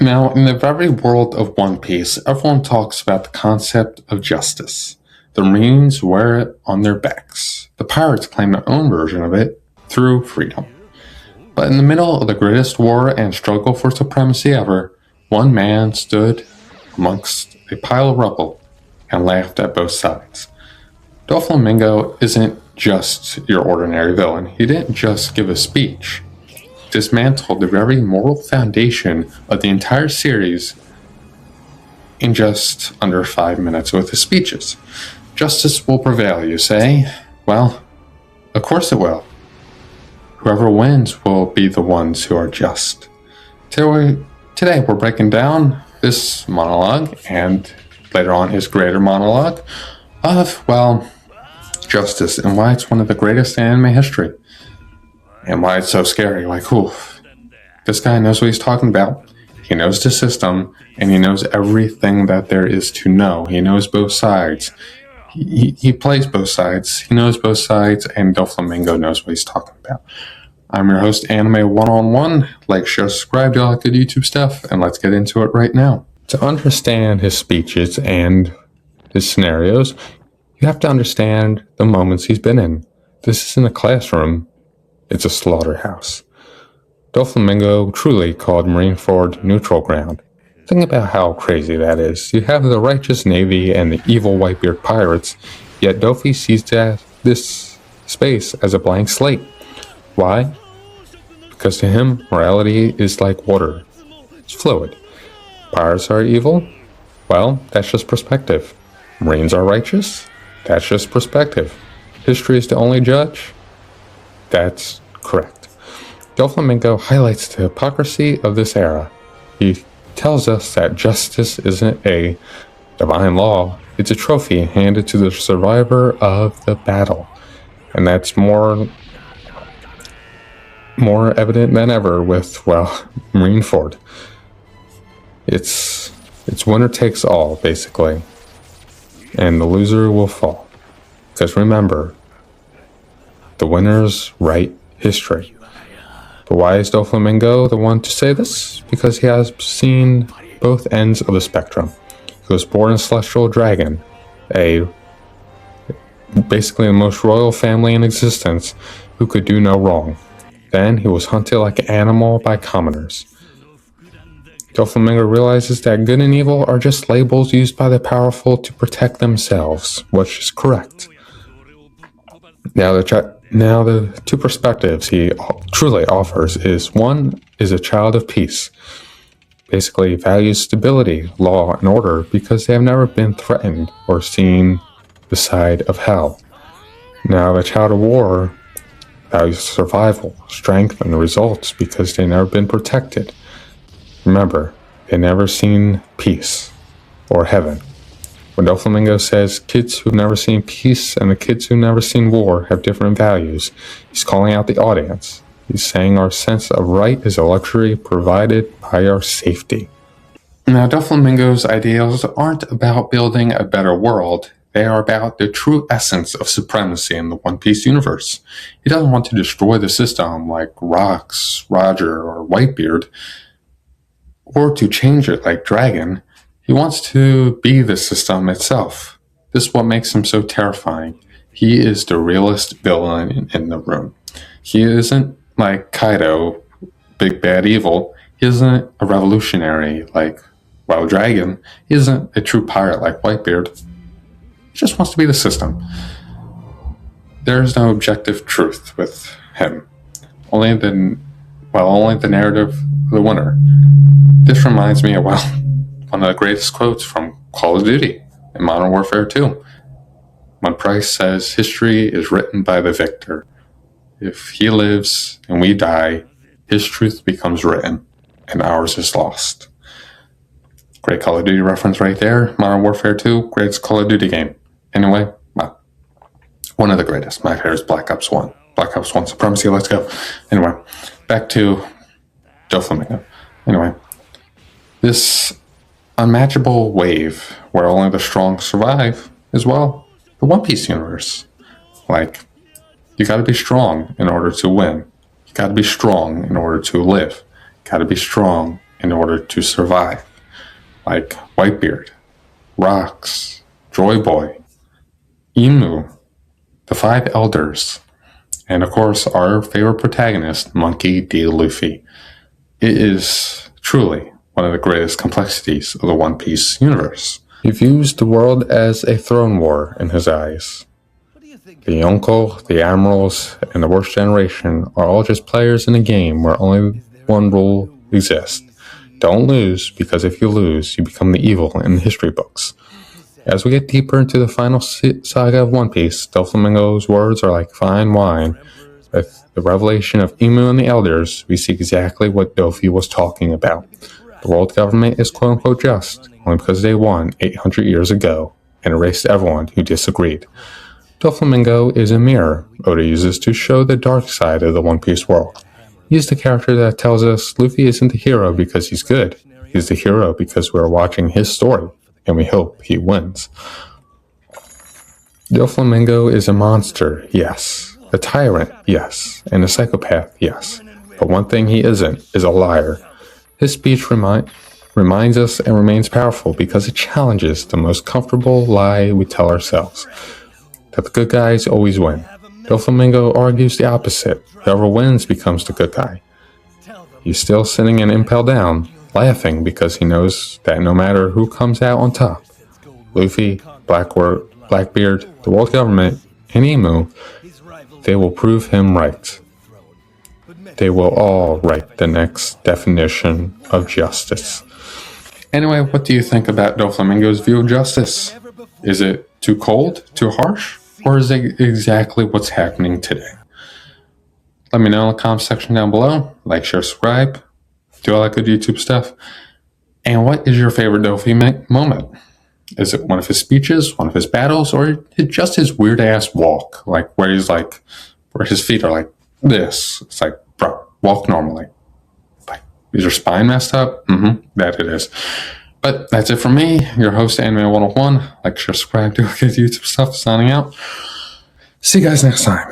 Now, in the very world of One Piece, everyone talks about the concept of justice. The Marines wear it on their backs. The pirates claim their own version of it through freedom. But in the middle of the greatest war and struggle for supremacy ever, one man stood amongst a pile of rubble and laughed at both sides. Doflamingo isn't just your ordinary villain. He didn't just give a speech. Dismantled the very moral foundation of the entire series in just under 5 minutes with his speeches. Justice will prevail, you say? Well, of course it will. Whoever wins will be the ones who are just. Today we're breaking down this monologue and later on his greater monologue of, well, justice and why it's one of the greatest in anime history. And why it's so scary. Like, this guy knows what he's talking about. He knows the system, and he knows everything that there is to know. He knows both sides. He plays both sides. He knows both sides, and Doflamingo knows what he's talking about. I'm your host, Anime 101. Like, share, subscribe, do all that good YouTube stuff, and let's get into it right now. To understand his speeches and his scenarios, you have to understand the moments he's been in. This isn't a classroom. It's a slaughterhouse. Doflamingo truly called Marineford neutral ground. Think about how crazy that is. You have the righteous Navy and the evil Whitebeard pirates, yet Dofi sees this space as a blank slate. Why? Because to him, morality is like water. It's fluid. Pirates are evil? Well, that's just perspective. Marines are righteous? That's just perspective. History is the only judge? That's correct. Doflamingo highlights the hypocrisy of this era. He tells us that justice isn't a divine law, it's a trophy handed to the survivor of the battle. And that's more evident than ever with, well, Marineford. It's winner takes all, basically. And the loser will fall. Because remember, the winners write history. But why is Doflamingo the one to say this? Because he has seen both ends of the spectrum. He was born a celestial dragon, basically the most royal family in existence who could do no wrong. Then he was hunted like an animal by commoners. Doflamingo realizes that good and evil are just labels used by the powerful to protect themselves, which is correct. Now the two perspectives he truly offers is, one is a child of peace, basically values stability, law, and order because they have never been threatened or seen the side of hell. Now the child of war values survival, strength, and results because they've never been protected. Remember, they've never seen peace or heaven. When Doflamingo says kids who've never seen peace and the kids who've never seen war have different values, he's calling out the audience. He's saying our sense of right is a luxury provided by our safety. Now, Doflamingo's ideals aren't about building a better world. They are about the true essence of supremacy in the One Piece universe. He doesn't want to destroy the system like Rocks, Roger, or Whitebeard, or to change it like Dragon. He wants to be the system itself. This is what makes him so terrifying. He is the realest villain in the room. He isn't like Kaido, big bad evil. He isn't a revolutionary like Wild Dragon. He isn't a true pirate like Whitebeard. He just wants to be the system. There's no objective truth with him. Only the narrative of the winner. This reminds me of, one of the greatest quotes from Call of Duty in Modern Warfare 2. When Price says, history is written by the victor. If he lives and we die, his truth becomes written and ours is lost. Great Call of Duty reference right there. Modern Warfare 2, greatest Call of Duty game. Anyway, one of the greatest. My favorite is Black Ops 1. Black Ops 1 Supremacy, let's go. Anyway, back to Doflamingo. Anyway, this unmatchable wave where only the strong survive is, well, the One Piece universe. Like, you gotta be strong in order to win. You gotta be strong in order to live. You gotta be strong in order to survive, like Whitebeard, Rocks, Joy Boy, Emu, the Five Elders, and of course our favorite protagonist, Monkey D. Luffy. It is truly one of the greatest complexities of the One Piece universe. He views the world as a throne war in his eyes. The Yonko, the Admirals, and the Worst Generation are all just players in a game where only one rule exists. Don't lose, because if you lose, you become the evil in the history books. As we get deeper into the final saga of One Piece, Doflamingo's words are like fine wine. With the revelation of Emu and the Elders, we see exactly what Dofi was talking about. The world government is quote-unquote just, only because they won 800 years ago and erased everyone who disagreed. Doflamingo is a mirror Oda uses to show the dark side of the One Piece world. He's the character that tells us Luffy isn't the hero because he's good. He's the hero because we're watching his story, and we hope he wins. Doflamingo is a monster, yes. A tyrant, yes. And a psychopath, yes. But one thing he isn't is a liar. His speech reminds us and remains powerful because it challenges the most comfortable lie we tell ourselves. That the good guys always win. Doflamingo argues the opposite. Whoever wins becomes the good guy. He's still sitting in Impel Down, laughing because he knows that no matter who comes out on top, Luffy, Blackbeard, the world government, and Emu, they will prove him right. They will all write the next definition of justice. Anyway, what do you think about Doflamingo's view of justice? Is it too cold, too harsh, or is it exactly what's happening today? Let me know in the comment section down below. Like, share, subscribe. Do all that good YouTube stuff. And what is your favorite Dofi moment? Is it one of his speeches, one of his battles, or just his weird ass walk? Like where he's like, where his feet are like this. It's like, bro, walk normally. Like, is your spine messed up? That it is. But that's it from me, your host, Anime 101. Like, share, subscribe, do all good YouTube stuff. Signing out. See you guys next time.